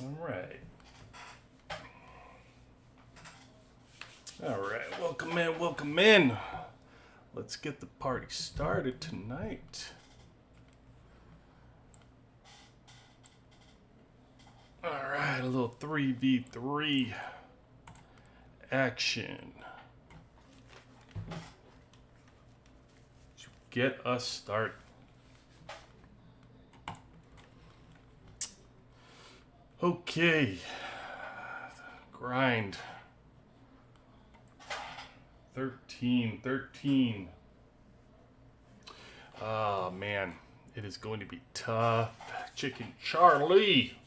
All right. All right. Welcome in. Welcome in. Let's get the party started tonight. All right. A little 3v3 action. To get us started. Okay. Grind. 13. Oh, man. It is going to be tough. Chicken Charlie.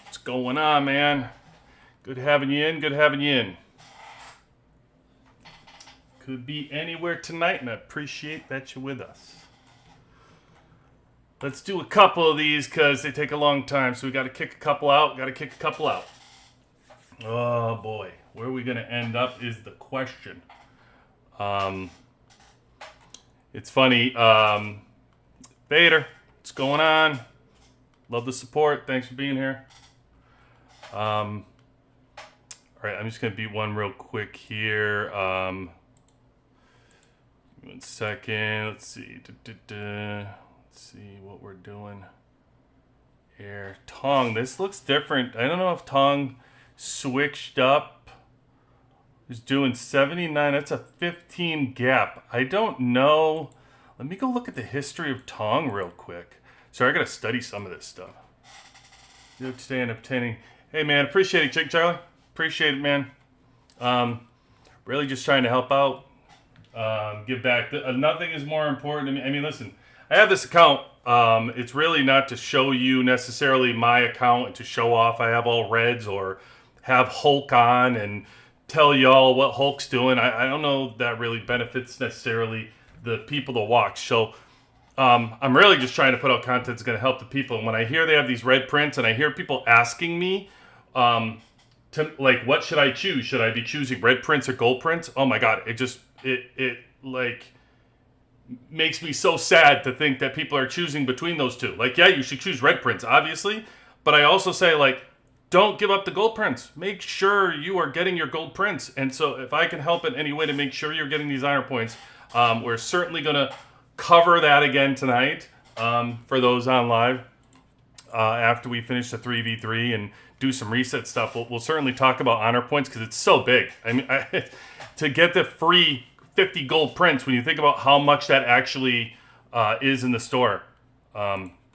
What's going on, man? Good having you in. Good having you in. Could be anywhere tonight, and I appreciate that you're with us. Let's do a couple of these because they take a long time, so we got to kick a couple out. Oh, boy. Where are we going to end up is the question. It's funny. Vader, what's going on? Love the support. Thanks for being here. All right, I'm just going to beat one real quick here. 1 second. Let's see. Let's see what we're doing. Air. Tong. This looks different. I don't know if Tong switched up. He's doing 79. That's a 15 gap. I don't know. Let me go look at the history of Tong real quick. Sorry, I got to study some of this stuff. You today and obtaining. Hey, man. Appreciate it, Chick Charlie. Appreciate it, man. Really just trying to help out. Give back. Nothing is more important to me. I mean, listen. I have this account. It's really not to show you necessarily my account and to show off I have all reds or have Hulk on and tell y'all what Hulk's doing. I don't know if that really benefits necessarily the people to watch. So I'm really just trying to put out content that's going to help the people. And when I hear they have these red prints and I hear people asking me, to like, what should I choose? Should I be choosing red prints or gold prints? Oh my God. It makes me so sad to think that people are choosing between those two. Like, yeah, you should choose red prints, obviously. But I also say, like, don't give up the gold prints. Make sure you are getting your gold prints. And so if I can help in any way to make sure you're getting these honor points, we're certainly going to cover that again tonight for those on live. After we finish the 3v3 and do some reset stuff, we'll certainly talk about honor points because it's so big. I mean, to get the free 50 gold prints, when you think about how much that actually is in the store,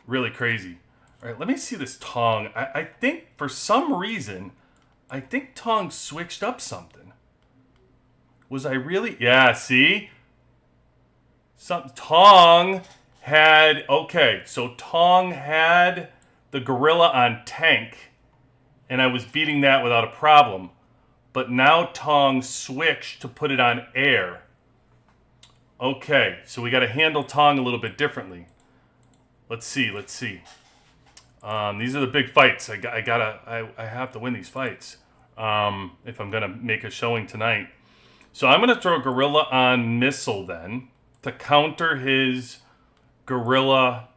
really crazy. All right, let me see this Tong. I think for some reason, I think Tong switched up something. Was I really? Yeah, see? Tong had, okay, so Tong had the gorilla on tank, and I was beating that without a problem. But now Tong switched to put it on air. Okay, so we got to handle Tong a little bit differently. Let's see. These are the big fights. I have to win these fights if I'm gonna make a showing tonight. So I'm gonna throw Gorilla on Missile then to counter his Gorilla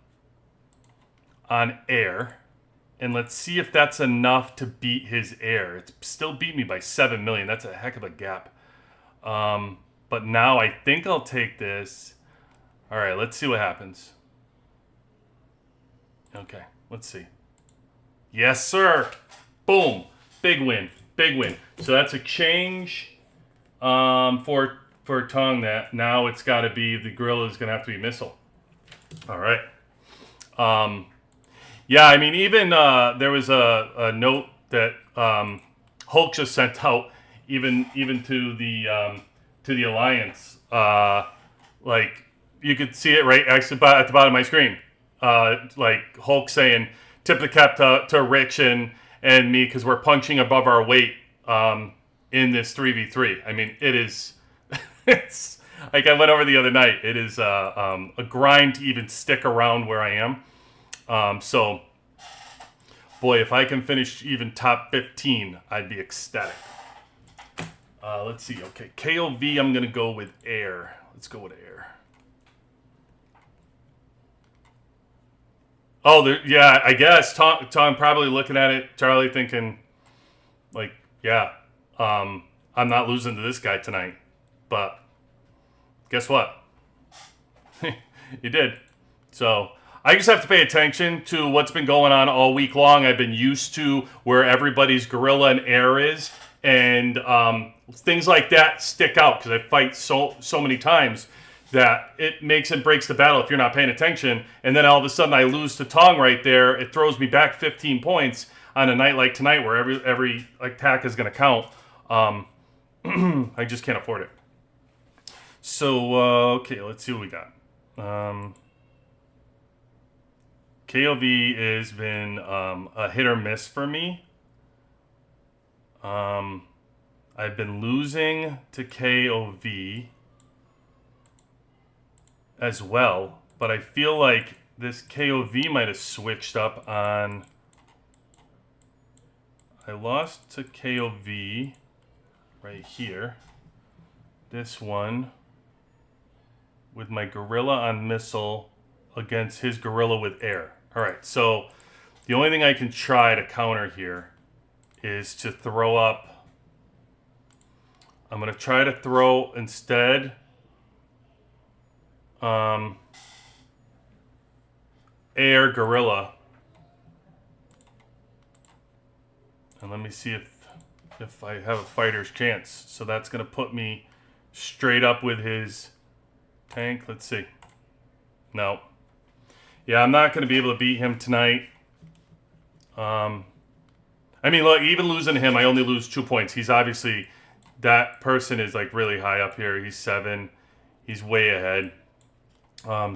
on Air, and let's see if that's enough to beat his Air. It's still beat me by 7 million. That's a heck of a gap. But now I think I'll take this. All right, let's see what happens. Okay. Let's see. Yes, sir. Boom. Big win. So that's a change for Tong. That now it's got to be the gorilla is going to have to be Missile. All right. Yeah, I mean, even there was a note that Hulk just sent out, even to the Alliance. Like you could see it right actually at the bottom of my screen. Like Hulk saying, tip the cap to Rich and me because we're punching above our weight in this 3v3. I mean, it is, it's like I went over the other night. It is a grind to even stick around where I am. So, boy, if I can finish even top 15, I'd be ecstatic. Let's see. Okay, KOV, I'm going to go with air. Let's go with air. Oh, yeah, I guess Tom probably looking at it, Charlie thinking, like, yeah, I'm not losing to this guy tonight. But guess what? You did. So I just have to pay attention to what's been going on all week long. I've been used to where everybody's gorilla and air is, and things like that stick out because I fight so many times that it makes and breaks the battle if you're not paying attention. And then all of a sudden I lose to Tong right there. It throws me back 15 points on a night like tonight where every attack is going to count. I just can't afford it. So, okay, let's see what we got. KOV has been a hit or miss for me. I've been losing to KOV as well, but I feel like this KOV might have switched up on... I lost to KOV right here. This one with my gorilla on missile against his gorilla with air. All right, so the only thing I can try to counter here is to throw up. I'm going to try to throw instead air gorilla. And let me see if I have a fighter's chance. So that's going to put me straight up with his tank. Let's see. No. Yeah, I'm not going to be able to beat him tonight. I mean, look, even losing to him, I only lose 2 points. He's obviously, that person is like really high up here. He's 7. He's way ahead.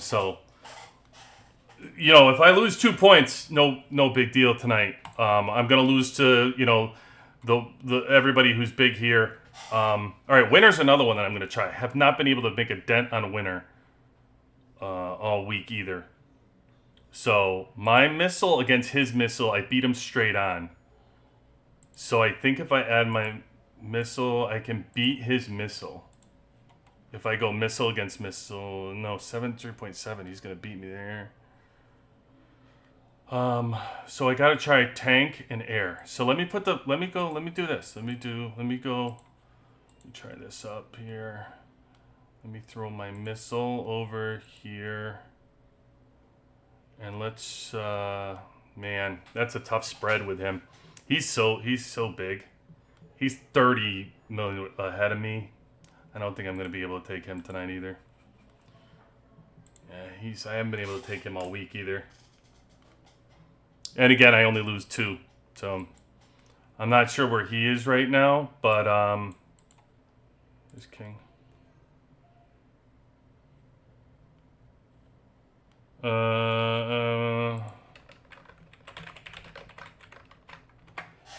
So, you know, if I lose 2 points, no big deal tonight. I'm going to lose to, you know, the everybody who's big here. All right, winner's another one that I'm going to try. I have not been able to make a dent on a winner all week either. So my missile against his missile, I beat him straight on. So I think if I add my missile, I can beat his missile. If I go missile against missile, no, 3.7, he's going to beat me there. So I got to try tank and air. So let me do this. Let me try this up here. Let me throw my missile over here. And let's, man, that's a tough spread with him. He's so big. He's 30 million ahead of me. I don't think I'm going to be able to take him tonight either. Yeah, I haven't been able to take him all week either. And again, I only lose 2. So I'm not sure where he is right now, but there's king.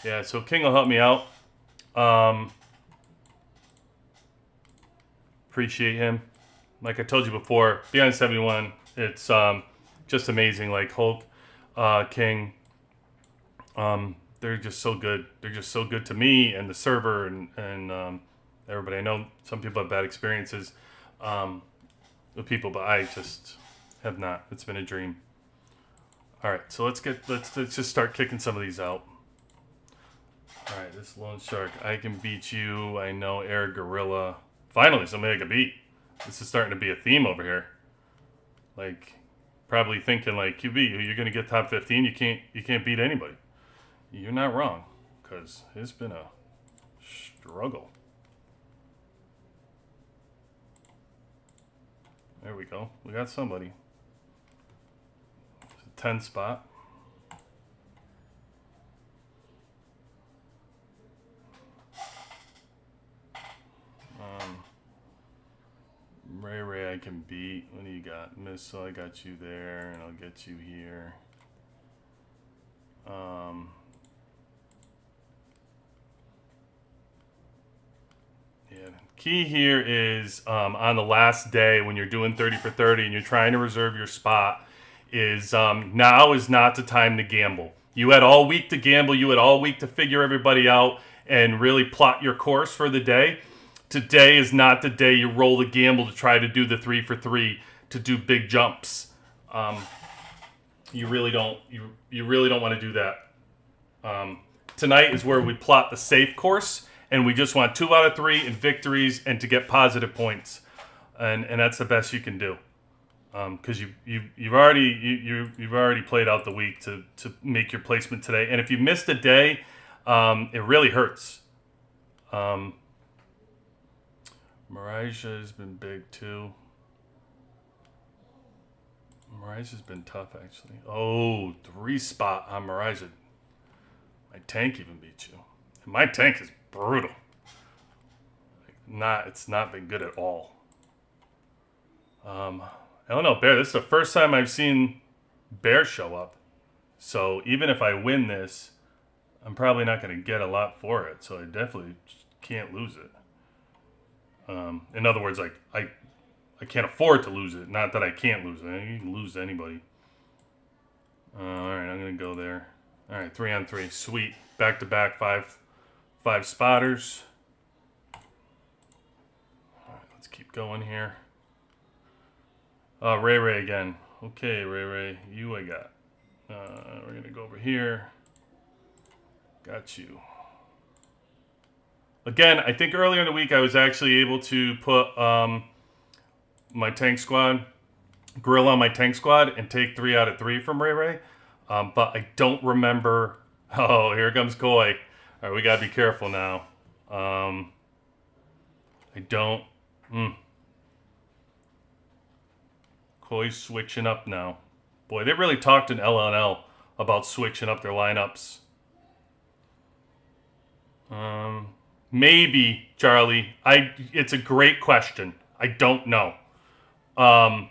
Yeah, so king will help me out. Appreciate him. Like I told you before, Beyond 71, it's just amazing. Like Hulk, King, they're just so good. They're just so good to me and the server and everybody. I know some people have bad experiences with people, but I just have not. It's been a dream. All right, so let's just start kicking some of these out. All right, this Lone Shark, I can beat you. I know Air Gorilla. Finally, somebody I can beat. This is starting to be a theme over here. Like, probably thinking like QB, you're gonna get top 15. You can't beat anybody. You're not wrong, because it's been a struggle. There we go. We got somebody. It's a 10 spot. Ray I can beat. What do you got? Missile, I got you there, and I'll get you here. Yeah. Key here is on the last day when you're doing 30 for 30 and you're trying to reserve your spot is now is not the time to gamble. You had all week to gamble. You had all week to figure everybody out and really plot your course for the day. Today is not the day you roll the gamble to try to do the 3 for 3 to do big jumps. You really don't want to do that. Tonight is where we plot the safe course, and we just want 2 out of 3 in victories and to get positive points, and that's the best you can do. Because you've already played out the week to make your placement today, and if you missed a day, it really hurts. Marija has been big too. Marija's been tough actually. Oh, 3 spot on Marija. My tank even beat you. And my tank is brutal. It's not been good at all. I don't know, Bear. This is the first time I've seen Bear show up. So even if I win this, I'm probably not going to get a lot for it. So I definitely can't lose it. In other words, like I can't afford to lose it. Not that I can't lose it. You can lose to anybody. All right, I'm going to go there. All right, 3 on 3. Sweet. Back to back 5 spotters. All right, let's keep going here. Ray again. Okay, Ray, you I got. We're going to go over here. Got you. Again, I think earlier in the week I was actually able to put my tank squad, gorilla on my tank squad, and take 3 out of 3 from Ray. But I don't remember. Oh, here comes Koi. All right, we got to be careful now. I don't. Koi's switching up now. Boy, they really talked in LNL about switching up their lineups. Maybe, Charlie. It's a great question. I don't know. I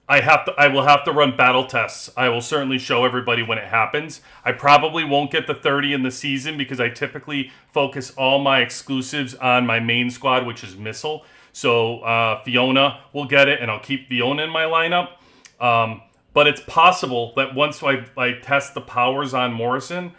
will have to run battle tests. I will certainly show everybody when it happens. I probably won't get the 30 in the season because I typically focus all my exclusives on my main squad, which is Missile. So Fiona will get it, and I'll keep Fiona in my lineup. But it's possible that once I test the powers on Morrison,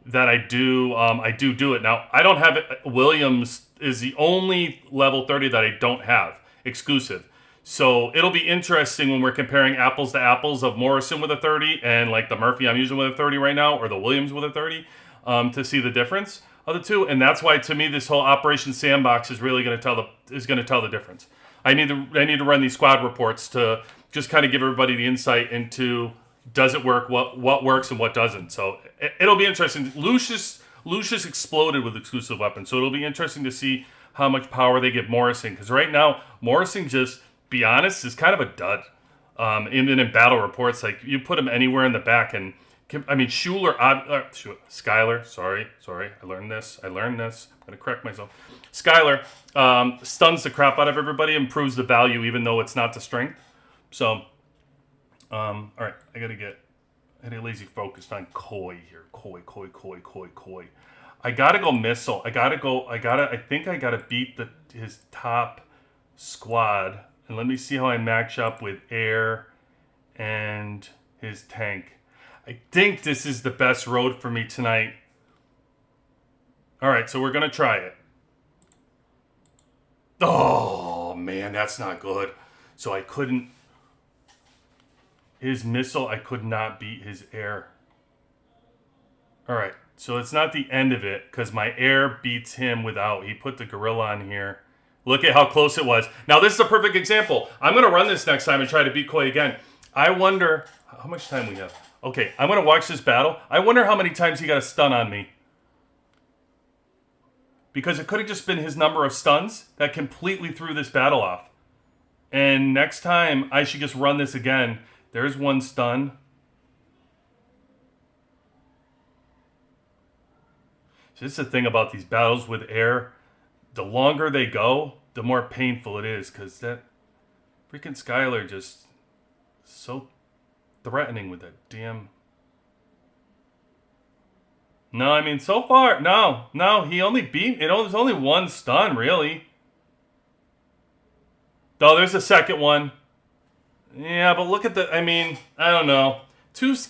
that I do it. Now, I don't have it. Williams is the only level 30 that I don't have exclusive. So it'll be interesting when we're comparing apples to apples of Morrison with a 30 and like the Murphy I'm using with a 30 right now, or the Williams with a 30, to see the difference of the two. And that's why, to me, this whole Operation Sandbox is really going to tell the difference. I need to run these squad reports to just kind of give everybody the insight into, does it work, what works and what doesn't. So it'll be interesting. Lucius exploded with exclusive weapons, so it'll be interesting to see how much power they give Morrison, because right now Morrison, just be honest, is kind of a dud. Even in battle reports, like you put him anywhere in the back, and I mean Skylar. Sorry, I learned this. I'm gonna correct myself. Skylar stuns the crap out of everybody, improves the value even though it's not the strength. So, all right, I gotta get lazy focused on Koi here. Koi. I gotta go Missile. I think I gotta beat his top squad. And let me see how I match up with Air and his tank. I think this is the best road for me tonight. All right, so we're gonna try it. Oh man, that's not good. So I couldn't. His Missile, I could not beat his Air. All right, so it's not the end of it, because my Air beats him without. He put the gorilla on here. Look at how close it was. Now, this is a perfect example. I'm going to run this next time and try to beat Koi again. I wonder how much time we have. Okay, I'm going to watch this battle. I wonder how many times he got a stun on me. Because it could have just been his number of stuns that completely threw this battle off. And next time, I should just run this again. There's one stun. So this is the thing about these battles with Air. The longer they go, the more painful it is, because that freaking Skylar just so threatening with that damn. No, I mean, so far, no, he only beat, there's only one stun, really. Oh, there's a second one. Yeah, but look at I don't know.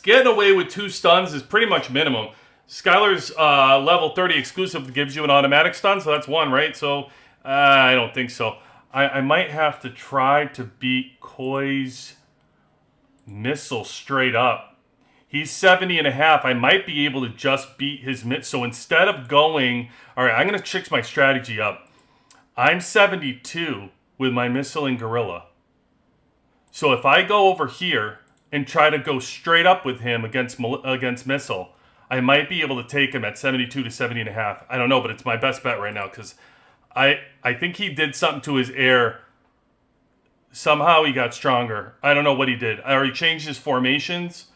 Getting away with 2 stuns is pretty much minimum. Skylar's level 30 exclusive gives you an automatic stun, so that's 1, right? So I don't think so. I might have to try to beat Koi's Missile straight up He's 70 and a half. I might be able to just beat his mid. So instead of going, all right, I'm going to fix my strategy up. I'm 72 with my missile and gorilla. So if I go over here and try to go straight up with him against missile, I might be able to take him at 72 to 70 and a half. I don't know, but it's my best bet right now because I think he did something to his air. Somehow he got stronger. I don't know what he did. Or he changed his formations.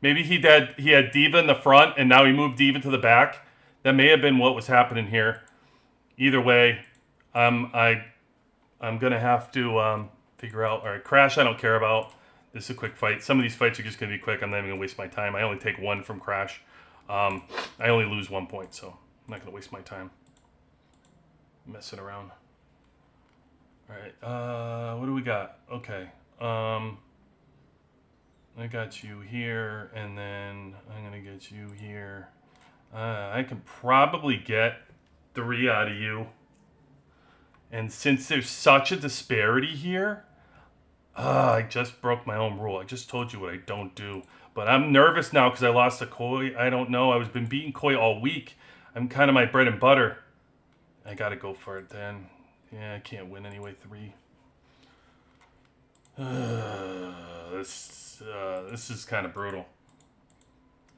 Maybe he had Diva in the front and now he moved Diva to the back. That may have been what was happening here. Either way, I'm gonna have to figure out. All right, Crash I don't care about. This is a quick fight. Some of these fights are just gonna be quick. I'm not even gonna waste my time. I only take one from Crash. I only lose 1 point, so I'm not gonna waste my time messing around. All right, what do we got? Okay, I got you here, and then I'm gonna get you here. I can probably get 3 out of you. And since there's such a disparity here, I just broke my own rule. I just told you what I don't do. But I'm nervous now because I lost a koi. I don't know. I've been beating koi all week. I'm kind of my bread and butter. I got to go for it then. Yeah, I can't win anyway. 3. This is kind of brutal.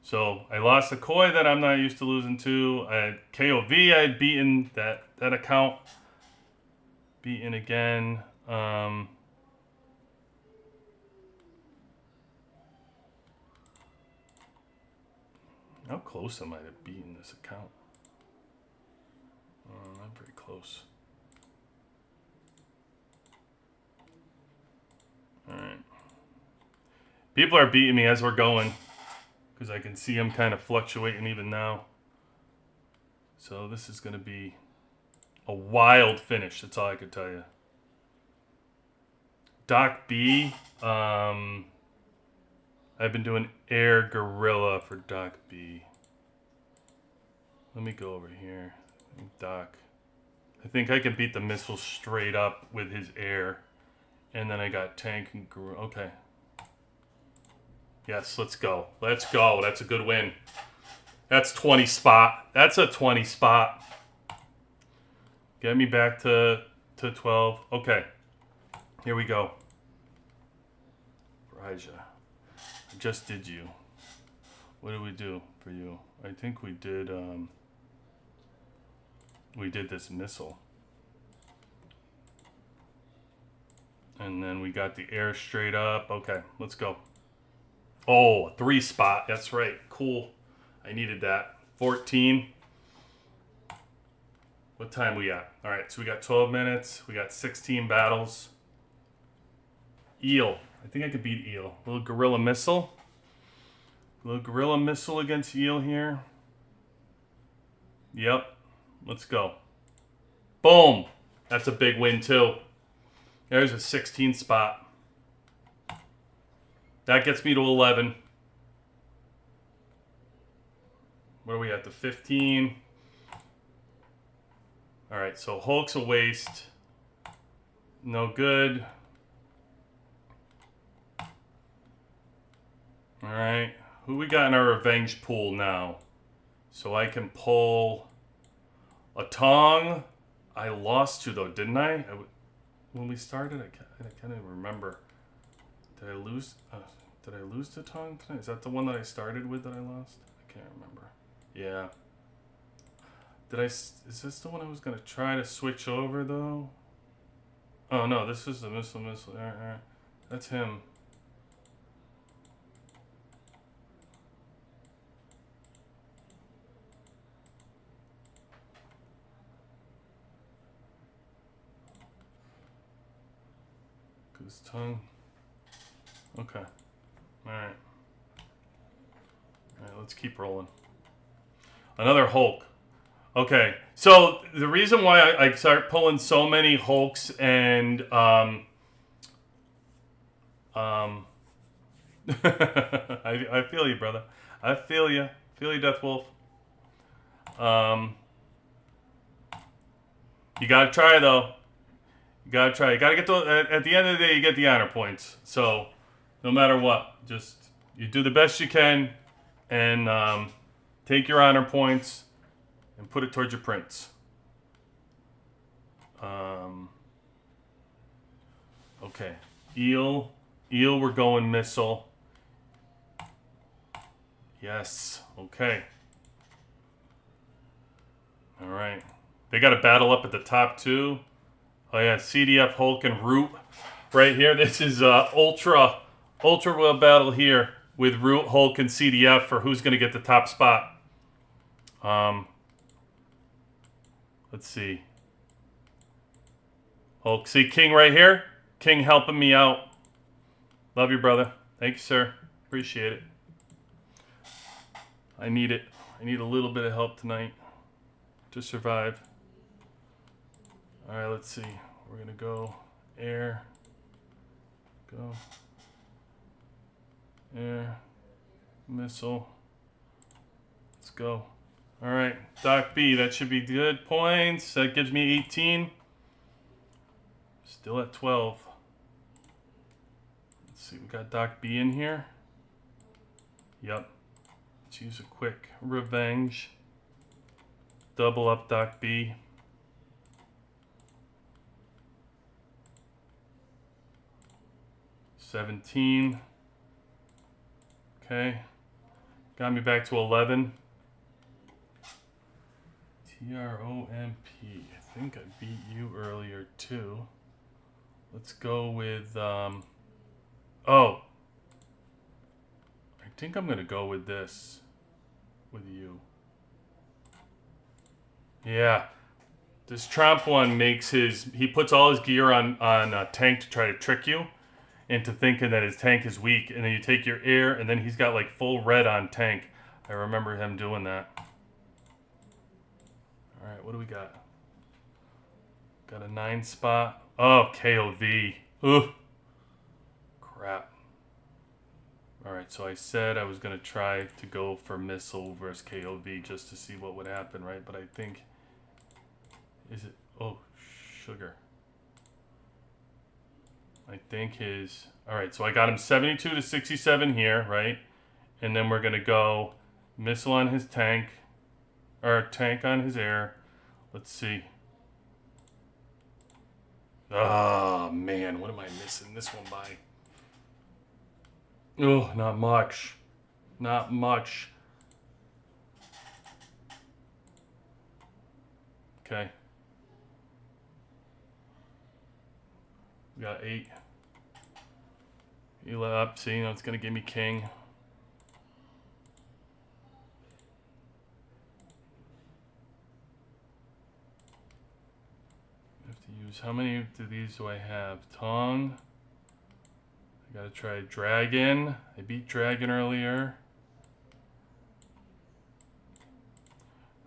So I lost a koi that I'm not used to losing to. I had KOV. I had beaten that account. Beaten again. How close am I to beating this account? Not very close. Alright. People are beating me as we're going. Because I can see them kind of fluctuating even now. So this is going to be a wild finish. That's all I can tell you. Doc B. I've been doing Air Gorilla for Doc B. Let me go over here. Doc. I think I can beat the missile straight up with his air. And then I got Tank and Gorilla. Okay. Yes, let's go. Let's go. That's a good win. That's 20 spot. That's a 20 spot. Get me back to 12. Okay. Here we go. Raja. I just did you. What did we do for you? I think we did this missile. And then we got the air straight up. Okay, let's go. Oh, 3 spot. That's right. Cool. I needed that. 14. What time we at? All right, so we got 12 minutes. We got 16 battles. Eel. I think I could beat Eel. Little gorilla missile. Little gorilla missile against Eel here. Yep. Let's go. Boom. That's a big win too. There's a 16 spot. That gets me to 11. Where are we at? The 15. All right, so Hulk's a waste. No good. All right, who we got in our revenge pool now? So I can pull a Tong. I lost to though, didn't I? When we started, I can't even remember. Did I lose? Did I lose to Tong tonight? Is that the one that I started with that I lost? I can't remember. Yeah. Is this the one I was gonna try to switch over though? Oh no, this is the missile. That's him. His tongue. Okay. Alright. Alright, let's keep rolling. Another Hulk. Okay. So the reason why I start pulling so many Hulks and I feel you, brother. I feel you. Feel you, Death Wolf. You gotta try though. You gotta try. You gotta get at the end of the day, you get the honor points. So, no matter what, just you do the best you can. and take your honor points and put it towards your prints. Okay, eel, we're going missile. Yes, okay. All right. They got a battle up at the top too. Oh yeah, CDF, Hulk, and Root right here. This is ultra will battle here with Root, Hulk, and CDF for who's going to get the top spot. Let's see. Hulk, see King right here? King helping me out. Love you, brother. Thank you, sir. Appreciate it. I need it. I need a little bit of help tonight to survive. All right, let's see. We're going to go air. Go. Air. Missile. Let's go. All right, Doc B, that should be good points. That gives me 18. Still at 12. Let's see, we got Doc B in here. Yep. Let's use a quick revenge. Double up Doc B. $17. Okay. Got me back to 11. TROMP. I think I beat you earlier too. Let's go with, oh. I think I'm going to go with this. With you. Yeah. This Trump one makes he puts all his gear on a tank to try to trick you into thinking that his tank is weak. And then you take your air and then he's got like full red on tank. I remember him doing that. All right, what do we got? Got a 9 spot. Oh, KOV. Ugh. Crap. All right, so I said I was going to try to go for missile versus KOV just to see what would happen, right? But I think... Is it... Oh, sugar. I think his... All right, so I got him 72 to 67 here, right? And then we're going to go missile on his tank. Or tank on his air. Let's see. Oh, man. What am I missing this one by? Oh, not much. Not much. Okay. We got 8. Heal up. See, you know, it's going to give me king. How many of these do I have? Tong. I gotta try Dragon. I beat Dragon earlier.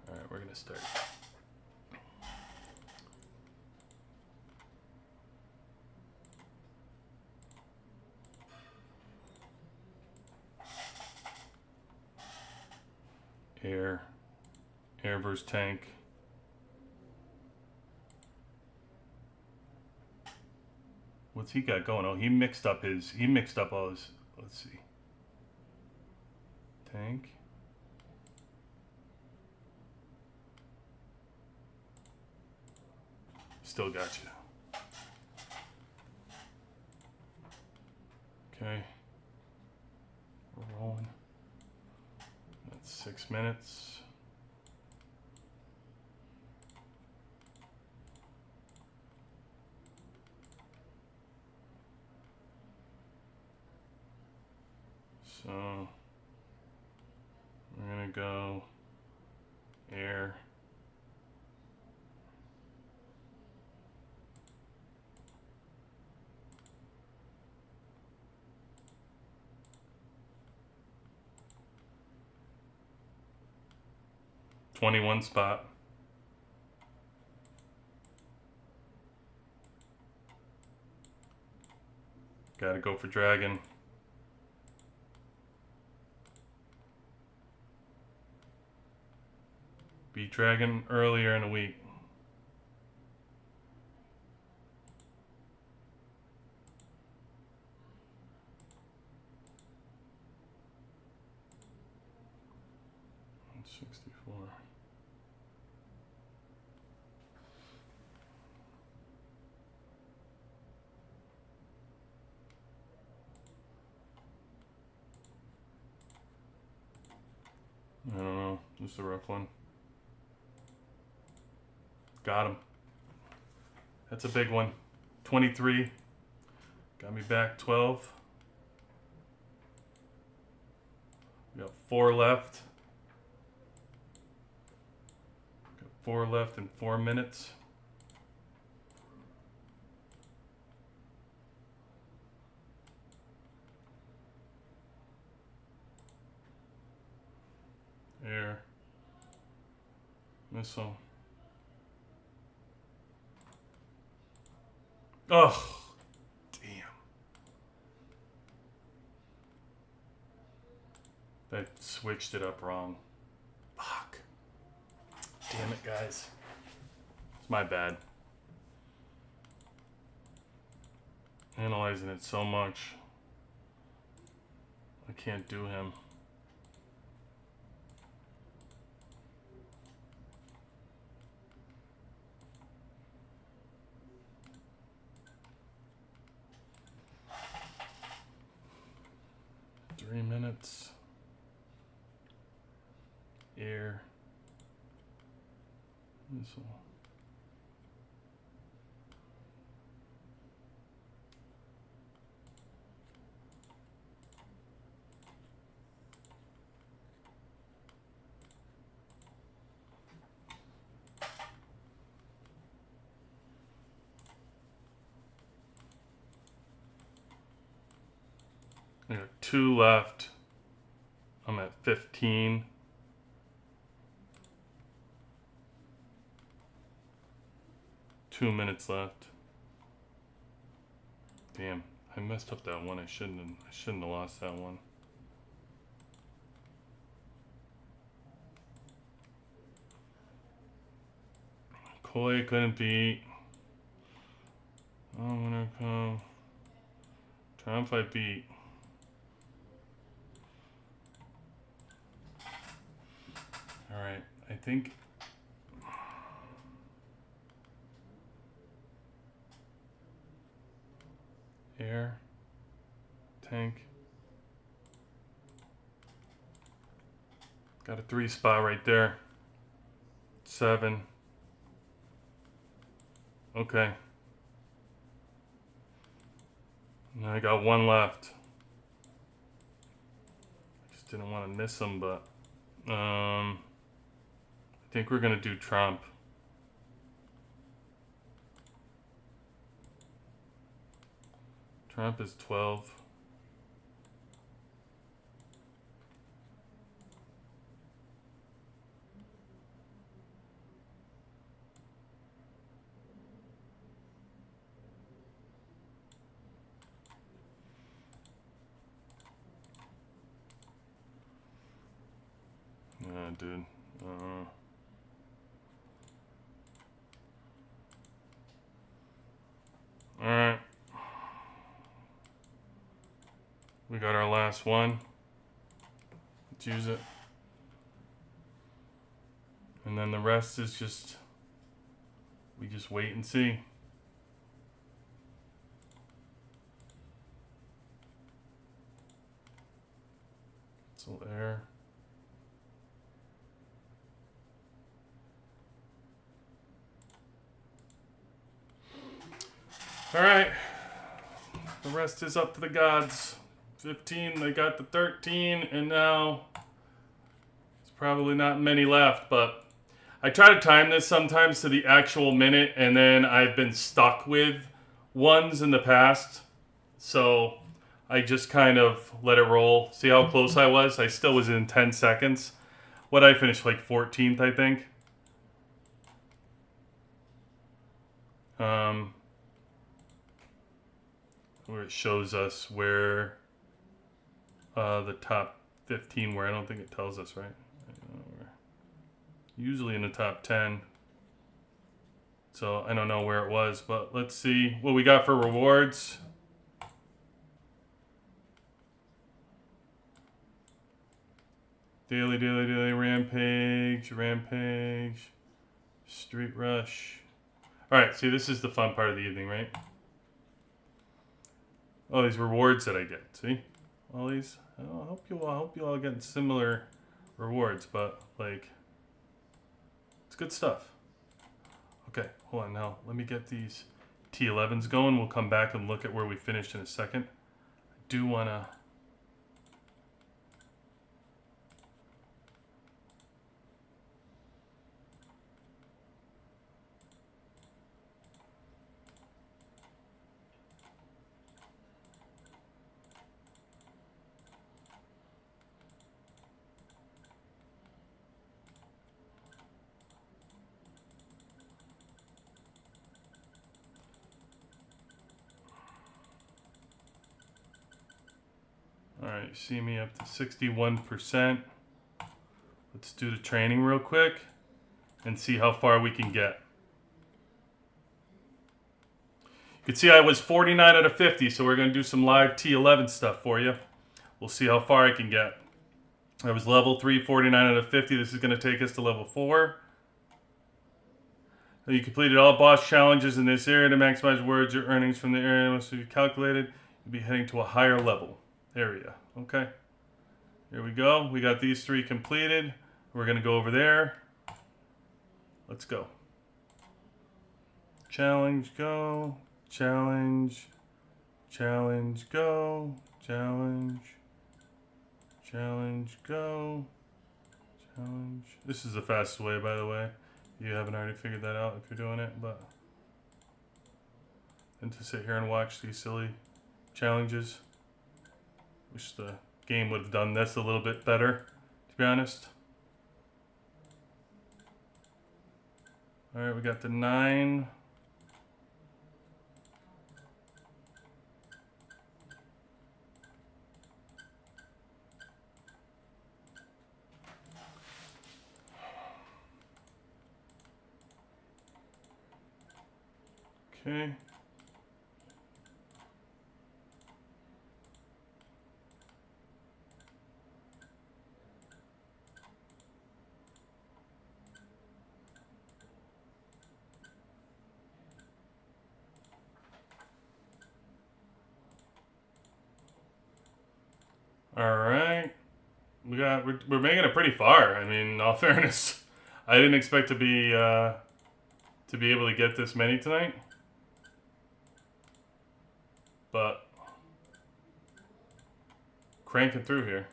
Alright, we're gonna start. Air. Air versus tank. What's he got going? Oh, he mixed up all his, let's see. Tank. Still got you. Okay. We're rolling. That's 6 minutes. So we're gonna go air. $21 spot. Gotta go for Dragon. Beat Dragon earlier in the week. 64. I don't know. This is a rough one. Got him. That's a big one. 23. Got me back 12. We got 4 left. Got 4 left in 4 minutes. Air. Missile. Oh, damn. That switched it up wrong. Fuck. Damn it, guys. It's my bad. Analyzing it so much. I can't do him. Three minutes. Air. Missile. I got 2 left. I'm at 15. Two minutes left. Damn, I messed up that one. I shouldn't have lost that one. Koi couldn't beat. I'm gonna come. Trump I beat. Alright, I think air, tank. Got a 3 spot right there. 7. Okay. Now I got 1 left. Just didn't want to miss him, but I think we're gonna do Trump. Trump is 12. Yeah, dude. Alright. We got our last one. Let's use it. And then the rest is just, we just wait and see. So air. All right. The rest is up to the gods. 15, they got the 13, and now there's probably not many left, but I try to time this sometimes to the actual minute, and then I've been stuck with ones in the past, so I just kind of let it roll. See how close I was? I still was in 10 seconds. What I finished, like 14th, I think. Where it shows us where the top 15 were. I don't think it tells us, right? Usually in the top 10. So I don't know where it was, but let's see what we got for rewards. Daily, daily, daily, rampage, rampage, street rush. All right, see, this is the fun part of the evening, right? All these rewards that I get, see? All these, I hope you all get similar rewards, but like, it's good stuff. Okay, hold on now. Let me get these T11s going. We'll come back and look at where we finished in a second. I do want to... All right, see me up to 61%. Let's do the training real quick and see how far we can get. You can see I was 49 out of 50, so we're going to do some live T11 stuff for you. We'll see how far I can get. I was level 3, 49 out of 50. This is going to take us to level 4. You completed all boss challenges in this area. To maximize words or earnings from the area must be calculated. You'll be heading to a higher level area. Okay. Here we go. We got these 3 completed. We're going to go over there. Let's go. Challenge, go. Challenge. Challenge, go. Challenge. Challenge, go. Challenge. This is the fastest way, by the way. You haven't already figured that out if you're doing it, but... And to sit here and watch these silly challenges. Wish the game would have done this a little bit better, to be honest. Alright, we got the 9. Okay. All right, we're making it pretty far. I mean, in all fairness, I didn't expect to be able to get this many tonight, but cranking through here.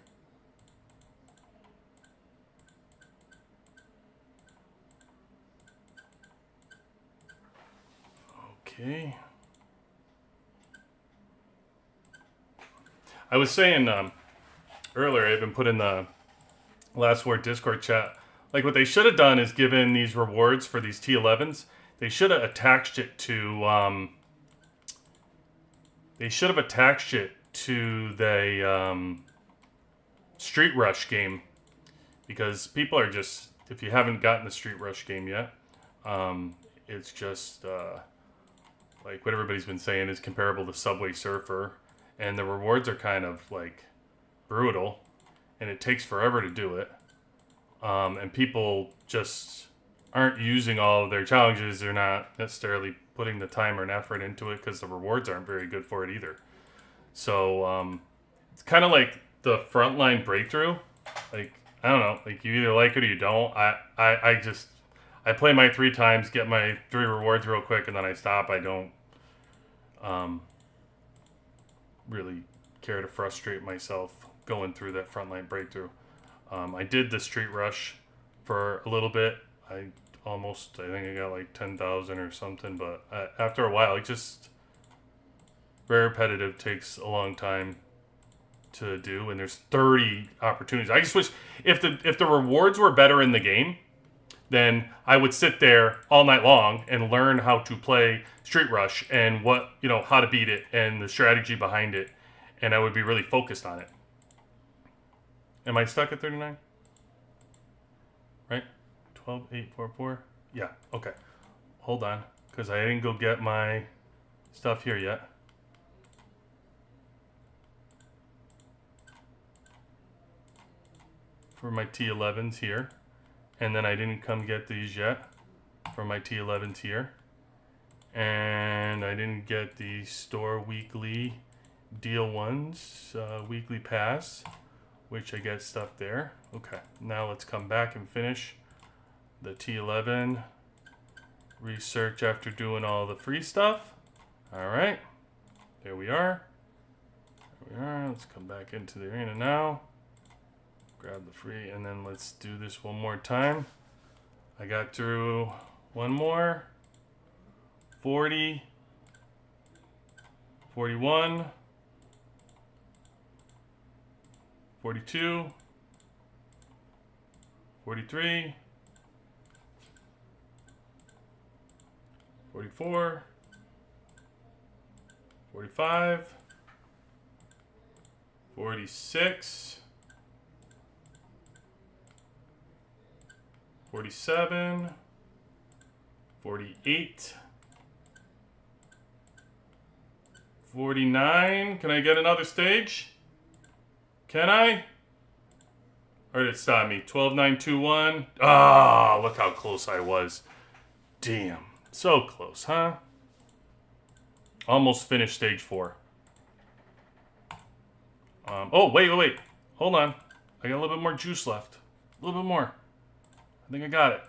Okay. I was saying earlier, I've been put in the Last Word Discord chat. Like, what they should have done is given these rewards for these T11s. They should have attached it to. They should have attached it to the Street Rush game, because people are just. If you haven't gotten the Street Rush game yet, it's just like what everybody's been saying is comparable to Subway Surfer, and the rewards are kind of like brutal, and it takes forever to do it. And people just aren't using all of their challenges. They're not necessarily putting the time and effort into it because the rewards aren't very good for it either. So it's kind of like the frontline breakthrough. Like, I don't know, like you either like it or you don't. I play my 3 times, get my 3 rewards real quick, and then I stop. I don't really care to frustrate myself going through that frontline breakthrough. I did the Street Rush for a little bit. I think I got like 10,000 or something, but after a while, it just very repetitive, takes a long time to do, and there's 30 opportunities. I just wish if the rewards were better in the game, then I would sit there all night long and learn how to play Street Rush and how to beat it and the strategy behind it, and I would be really focused on it. Am I stuck at 39? Right? 12,844? Yeah, okay. Hold on, because I didn't go get my stuff here yet. for my T11s here. And then I didn't come get these yet for my T11s here. And I didn't get the store weekly deal ones, weekly pass, which I get stuff there. Okay, now let's come back and finish the T11 research after doing all the free stuff. All right, there we are. There we are. Let's come back into the arena now. Grab the free, and then let's do this one more time. I got through one more. 40, 41, 42, 43, 44, 45, 46, 47, 48, 49. Can I get another stage? Can I? Or did it stop me? 12, 9, 2, 1. Ah, look how close I was. Damn. So close, huh? Almost finished stage 4. Oh, wait. Hold on. I got a little bit more juice left. A little bit more. I think I got it.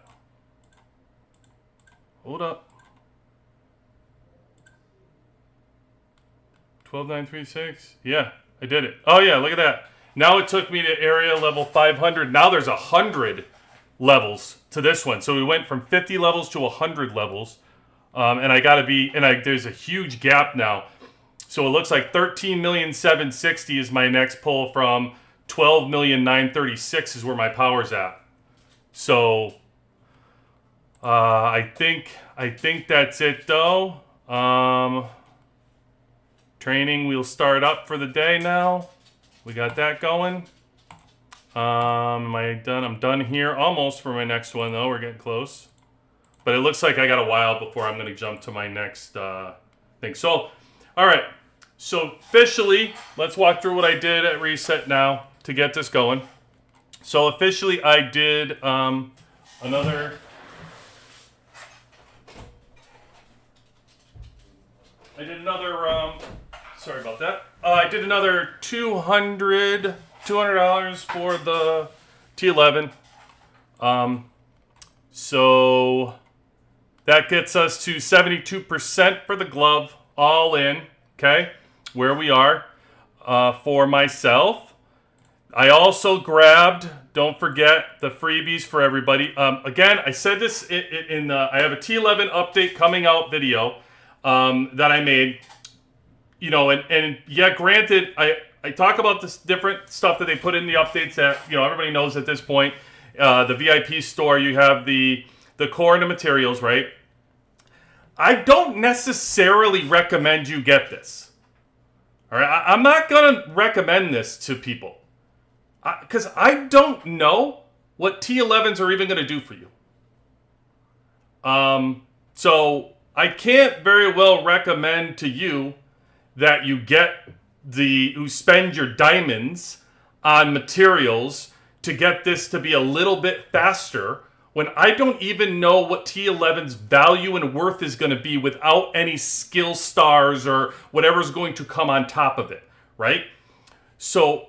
Hold up. 12, 9, 3, 6. Yeah, I did it. Oh, yeah, look at that. Now it took me to area level 500. Now there's 100 levels to this one. So we went from 50 levels to 100 levels. And I got to be, there's a huge gap now. So it looks like 13,760,000 is my next pull from 12,936,000 is where my power's at. So I think that's it though. Training we'll start up for the day now. We got that going. Am I done? I'm done here almost for my next one though. We're getting close. But it looks like I got a while before I'm going to jump to my next thing. So, all right. So officially, let's walk through what I did at Reset now to get this going. So officially, I did another... sorry about that. I did another $200 for the T11. So that gets us to 72% for the glove, all in, okay, where we are for myself. I also grabbed, don't forget, the freebies for everybody. Again, I said this in I have a T11 update coming out video that I made. You know, and yeah, granted, I talk about this different stuff that they put in the updates that, you know, everybody knows at this point. The VIP store, you have the core and the materials, right? I don't necessarily recommend you get this. All right, I'm not going to recommend this to people. Because I don't know what T11s are even going to do for you. So I can't very well recommend to you that you you spend your diamonds on materials to get this to be a little bit faster when I don't even know what T11's value and worth is going to be without any skill stars or whatever's going to come on top of it, right? So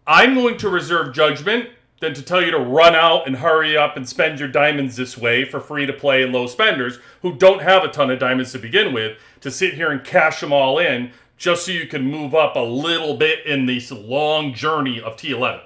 I'm going to reserve judgment than to tell you to run out and hurry up and spend your diamonds this way for free to play and low spenders who don't have a ton of diamonds to begin with to sit here and cash them all in just so you can move up a little bit in this long journey of T11.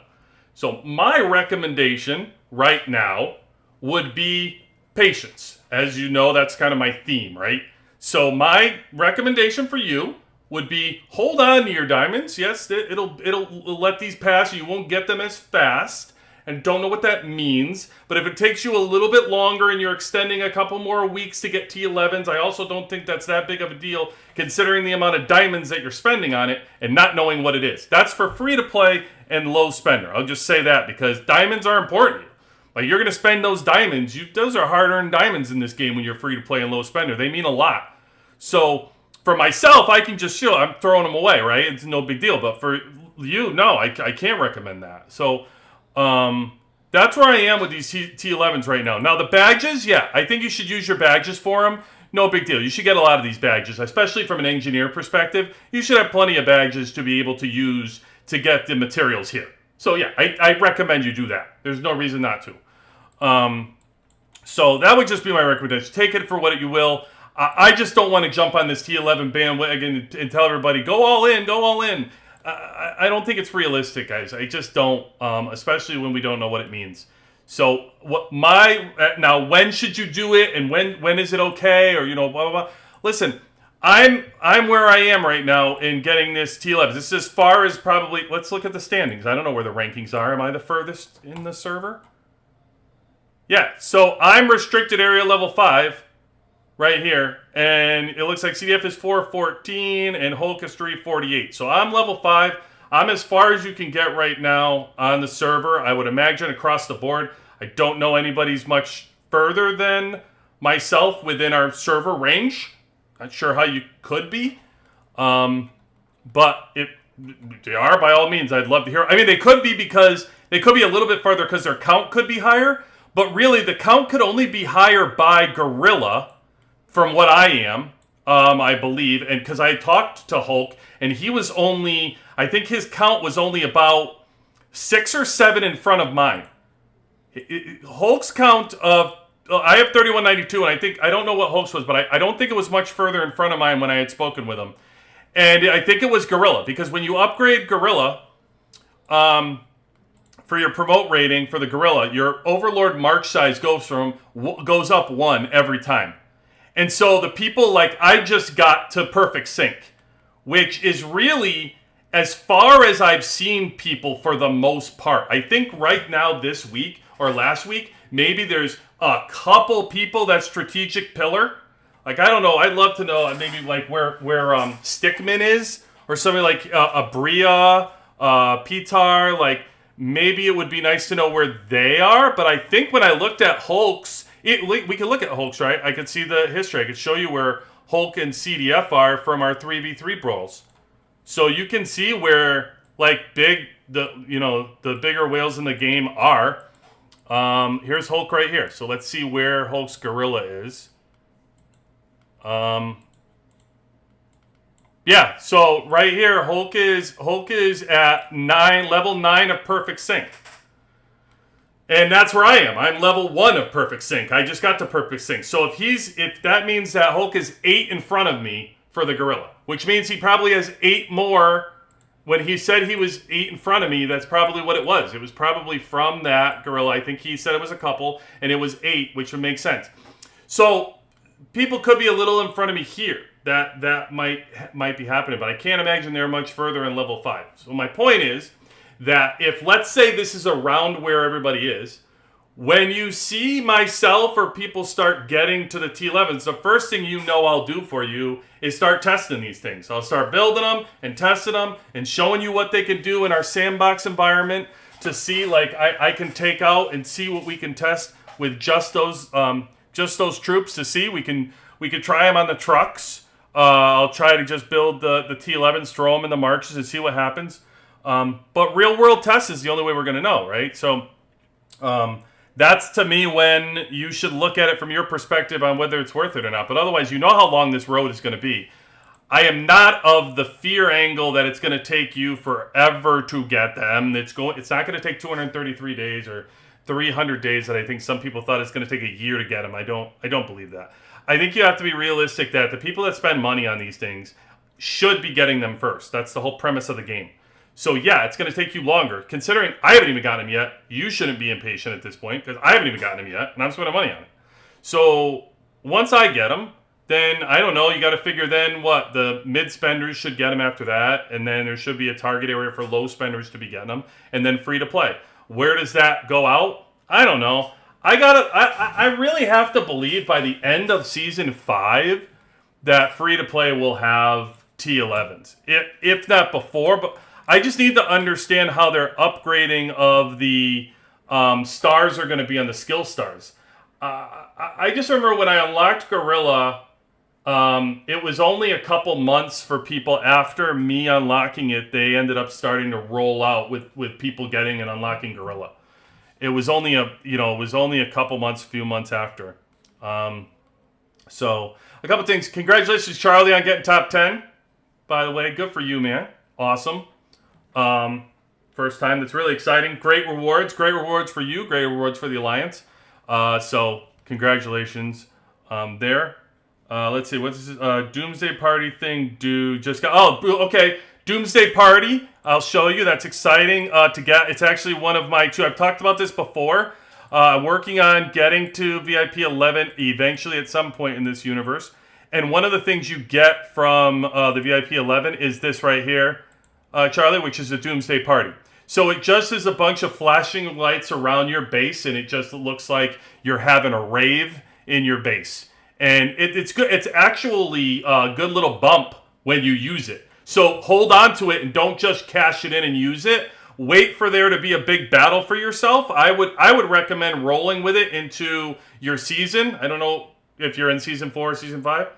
So my recommendation right now would be patience. As you know, that's kind of my theme, right? So my recommendation for you would be hold on to your diamonds. Yes, it'll let these pass. You won't get them as fast. And don't know what that means. But if it takes you a little bit longer and you're extending a couple more weeks to get T11s, I also don't think that's that big of a deal considering the amount of diamonds that you're spending on it and not knowing what it is. That's for free to play and low spender. I'll just say that because diamonds are important. Like you're going to spend those diamonds. Those are hard-earned diamonds in this game when you're free to play and low spender. They mean a lot. So for myself, I can just chill. I'm throwing them away, right? It's no big deal. But for you, no, I can't recommend that. So that's where I am with these T11s right now. Now, the badges, yeah, I think you should use your badges for them. No big deal. You should get a lot of these badges, especially from an engineer perspective. You should have plenty of badges to be able to use to get the materials here. So, yeah, I recommend you do that. There's no reason not to. So that would just be my recommendation. Take it for what you will. I just don't want to jump on this T11 bandwagon and tell everybody, go all in, go all in. I don't think it's realistic, guys. I just don't, especially when we don't know what it means. So now when should you do it, and when is it okay, or blah blah blah. Listen, I'm where I am right now in getting this T11. This is as far as probably. Let's look at the standings. I don't know where the rankings are. Am I the furthest in the server? Yeah. So I'm restricted area level 5. Right here, and it looks like CDF is 414 and Hulk is 348. So I'm level 5. I'm as far as you can get right now on the server. I would imagine across the board. I don't know anybody's much further than myself within our server range. Not sure how you could be, but if they are, by all means, I'd love to hear. I mean, they could be because they could be a little bit further because their count could be higher. But really, the count could only be higher by Gorilla. From what I am, I believe, and because I talked to Hulk, and he was only, I think his count was only about 6 or 7 in front of mine. Hulk's count of, I have 3192, and I don't know what Hulk's was, but I don't think it was much further in front of mine when I had spoken with him. And I think it was Gorilla, because when you upgrade Gorilla, for your promote rating for the Gorilla, your Overlord march size goes up 1 every time. And so the people, like, I just got to perfect sync, which is really, as far as I've seen people for the most part. I think right now this week or last week, maybe there's a couple people that strategic pillar. Like, I don't know. I'd love to know maybe like where Stickman is, or something like Abria, Pitar. Like, maybe it would be nice to know where they are. But I think when I looked at Hulk's, we can look at Hulk's, right? I could see the history. I could show you where Hulk and CDF are from our 3v3 brawls. So you can see where, like, the bigger whales in the game are. Here's Hulk right here. So let's see where Hulk's Gorilla is. Yeah, so right here, Hulk is at level 9 of perfect sync. And that's where I am. I'm level 1 of perfect sync. I just got to perfect sync. So if that means that Hulk is 8 in front of me for the Gorilla, which means he probably has 8 more. When he said he was 8 in front of me, that's probably what it was. It was probably from that Gorilla. I think he said it was a couple, and it was 8, which would make sense. So people could be a little in front of me here. That might be happening, but I can't imagine they're much further in level 5. So my point is that if, let's say this is around where everybody is, when you see myself or people start getting to the T11s, the first thing I'll do for you is start testing these things. I'll start building them and testing them and showing you what they can do in our sandbox environment to see, like, I can take out and see what we can test with just those troops to see. We can try them on the trucks. I'll try to just build the T11s, throw them in the marches and see what happens. But real world test is the only way we're going to know, right? So that's, to me, when you should look at it from your perspective on whether it's worth it or not. But otherwise, you know how long this road is going to be. I am not of the fear angle that it's going to take you forever to get them. It's not going to take 233 days or 300 days that I think some people thought it's going to take a year to get them. I don't believe that. I think you have to be realistic that the people that spend money on these things should be getting them first. That's the whole premise of the game. So yeah, it's going to take you longer. Considering I haven't even gotten them yet, you shouldn't be impatient at this point, because I haven't even gotten them yet, and I'm spending money on it. So once I get them, then, I don't know, you got to figure then what? The mid-spenders should get them after that, and then there should be a target area for low spenders to be getting them, and then free to play. Where does that go out? I don't know. I really have to believe by the end of Season 5 that free to play will have T11s. If not before, but I just need to understand how their upgrading of the stars are going to be on the skill stars. I just remember when I unlocked Gorilla, it was only a couple months for people after me unlocking it. They ended up starting to roll out with people getting and unlocking Gorilla. it was only a couple months, few months after. So a couple things. Congratulations, Charlie, on getting top 10. By the way, good for you, man. Awesome. First time. That's really exciting. Great rewards. Great rewards for you. Great rewards for the Alliance. So congratulations there. Let's see. What's this Doomsday Party thing do? Just got. Oh, okay. Doomsday Party. I'll show you. That's exciting to get. It's actually one of my two. I've talked about this before. I'm working on getting to VIP 11 eventually at some point in this universe. And one of the things you get from the VIP 11 is this right here, Charlie, which is a Doomsday Party. So it just is a bunch of flashing lights around your base, and it just looks like you're having a rave in your base. And it's good. It's actually a good little bump when you use it. So hold on to it and don't just cash it in and use it. Wait for there to be a big battle for yourself. I would recommend rolling with it into your season. I don't know if you're in season 4 or season 5.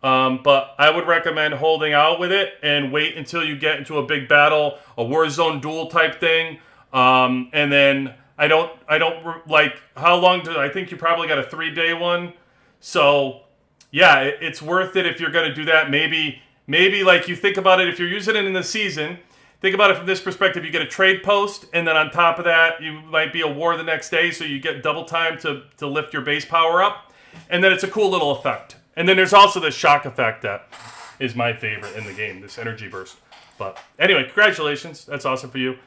But I would recommend holding out with it and wait until you get into a big battle, a Warzone duel type thing. And then I don't like, how long I think you probably got a 3-day one. So yeah, it's worth it if you're going to do that. Maybe like you think about it, if you're using it in the season, think about it from this perspective. You get a trade post, and then on top of that, you might be a war the next day, so you get double time to lift your base power up. And then it's a cool little effect. And then there's also the shock effect that is my favorite in the game, this energy burst. But anyway, congratulations. That's awesome for you.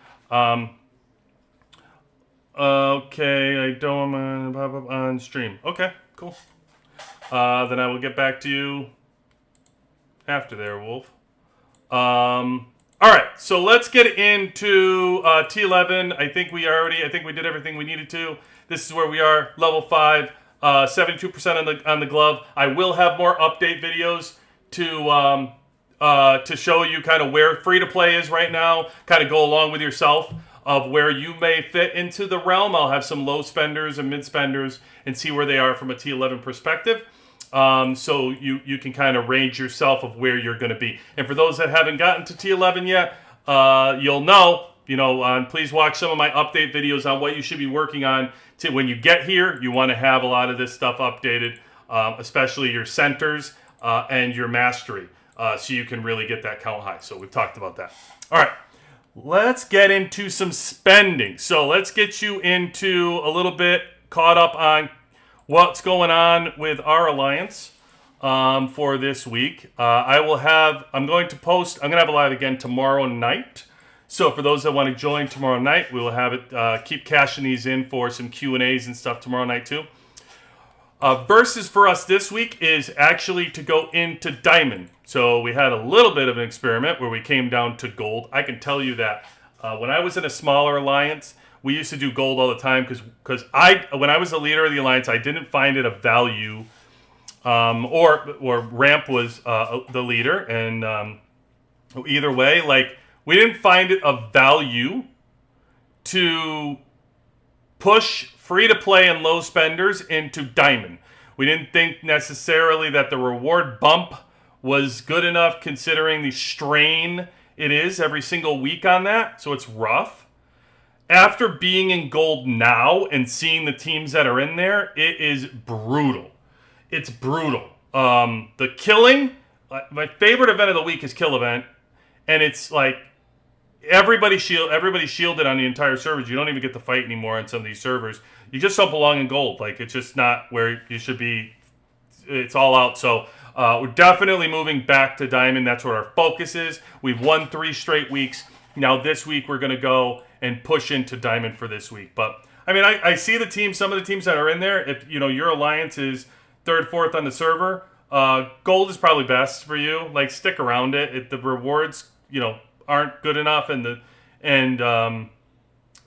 Okay, I don't want to pop up on stream. Okay, cool. Then I will get back to you after there, Wolf. All right, so let's get into T11. I think we did everything we needed to. This is where we are, level 5. 72% on the glove. I will have more update videos to show you kind of where free to play is right now. Kind of go along with yourself of where you may fit into the realm. I'll have some low spenders and mid spenders and see where they are from a T11 perspective. So you can kind of range yourself of where you're going to be. And for those that haven't gotten to T11 yet, you'll know. Please watch some of my update videos on what you should be working on. When you get here, you want to have a lot of this stuff updated, especially your centers and your mastery, so you can really get that count high. So we've talked about that. All right, let's get into some spending. So let's get you into a little bit caught up on what's going on with our alliance for this week. I'm going to have a live again tomorrow night. So for those that want to join tomorrow night, we will have it. Keep cashing these in for some Q&As and stuff tomorrow night too. Versus for us this week is actually to go into Diamond. So we had a little bit of an experiment where we came down to Gold. I can tell you that when I was in a smaller alliance, we used to do Gold all the time because when I was the leader of the alliance, I didn't find it of value. Or Ramp was the leader, and either way, like, we didn't find it of value to push free-to-play and low spenders into Diamond. We didn't think necessarily that the reward bump was good enough considering the strain it is every single week on that, so it's rough. After being in Gold now and seeing the teams that are in there, it is brutal. It's brutal. The killing, my favorite event of the week is Kill Event, and it's like, everybody's shielded on the entire servers. You don't even get to fight anymore on some of these servers. You just don't belong in Gold. Like, it's just not where you should be. It's all out. So we're definitely moving back to Diamond. That's where our focus is. We've won 3 straight weeks. Now this week we're going to go and push into Diamond for this week. But I mean, I see the teams. Some of the teams that are in there. If your alliance is 3rd, 4th on the server, Gold is probably best for you. Like, stick around it. The rewards, aren't good enough, and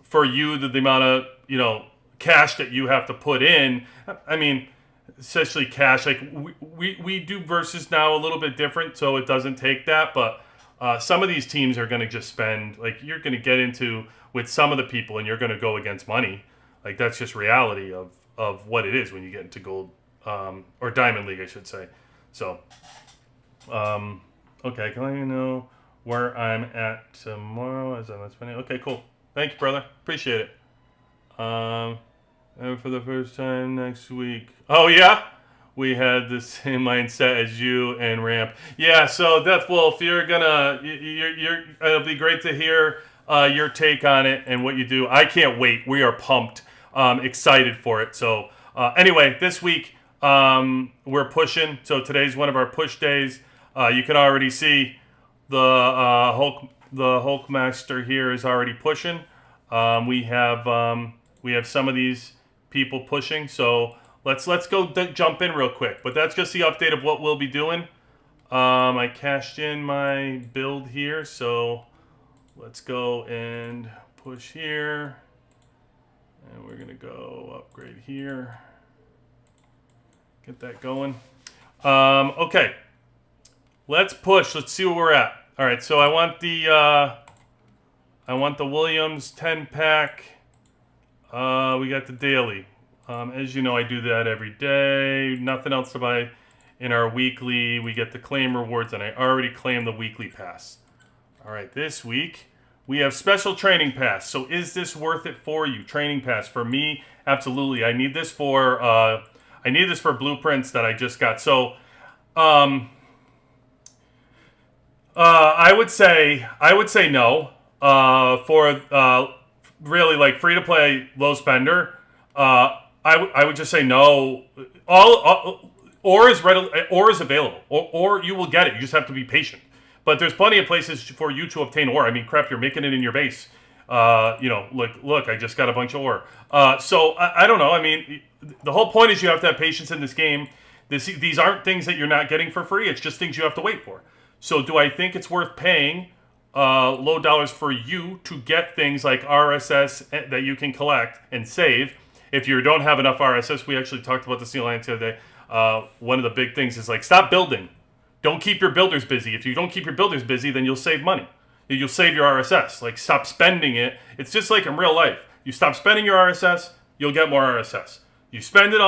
for you, the amount of cash that you have to put in. I mean, especially cash. Like, we do versus now a little bit different, so it doesn't take that. But some of these teams are going to just spend, like, you're going to get into with some of the people, and you're going to go against money. Like, that's just reality of what it is when you get into Gold or Diamond League, I should say. So, okay, can I know where I'm at tomorrow as I'm spending? Okay, cool. Thank you, brother. Appreciate it. For the first time next week. Oh yeah, we had the same mindset as you and Ramp. Yeah, so Death Wolf, you're gonna, you're. It'll be great to hear your take on it and what you do. I can't wait. We are pumped, excited for it. So anyway, this week we're pushing. So today's one of our push days. You can already see the Hulkmaster here is already pushing. We have some of these people pushing, so let's go jump in real quick. But that's just the update of what we'll be doing. I cashed in my build here, so let's go and push here, and we're gonna go upgrade here, get that going. Okay, let's push. Let's see where we're at. All right, so I want the Williams 10-pack. We got the daily. As you know, I do that every day. Nothing else to buy in our weekly. We get the claim rewards, and I already claimed the weekly pass. All right, this week we have special training pass. So is this worth it for you? Training pass for me, absolutely. I need this for blueprints that I just got. So I would say no. For really like free to play low spender, I would just say no. Ore is available, or you will get it. You just have to be patient. But there's plenty of places for you to obtain ore. I mean, crap, you're making it in your base. Look, I just got a bunch of ore. So I don't know. I mean, the whole point is you have to have patience in this game. These aren't things that you're not getting for free. It's just things you have to wait for. So do I think it's worth paying low dollars for you to get things like RSS that you can collect and save? If you don't have enough RSS, we actually talked about this in the Alliance the other day. One of the big things is like, stop building. Don't keep your builders busy. If you don't keep your builders busy, then you'll save money. You'll save your RSS. Like, stop spending it. It's just like in real life. You stop spending your RSS, you'll get more RSS. You spend it all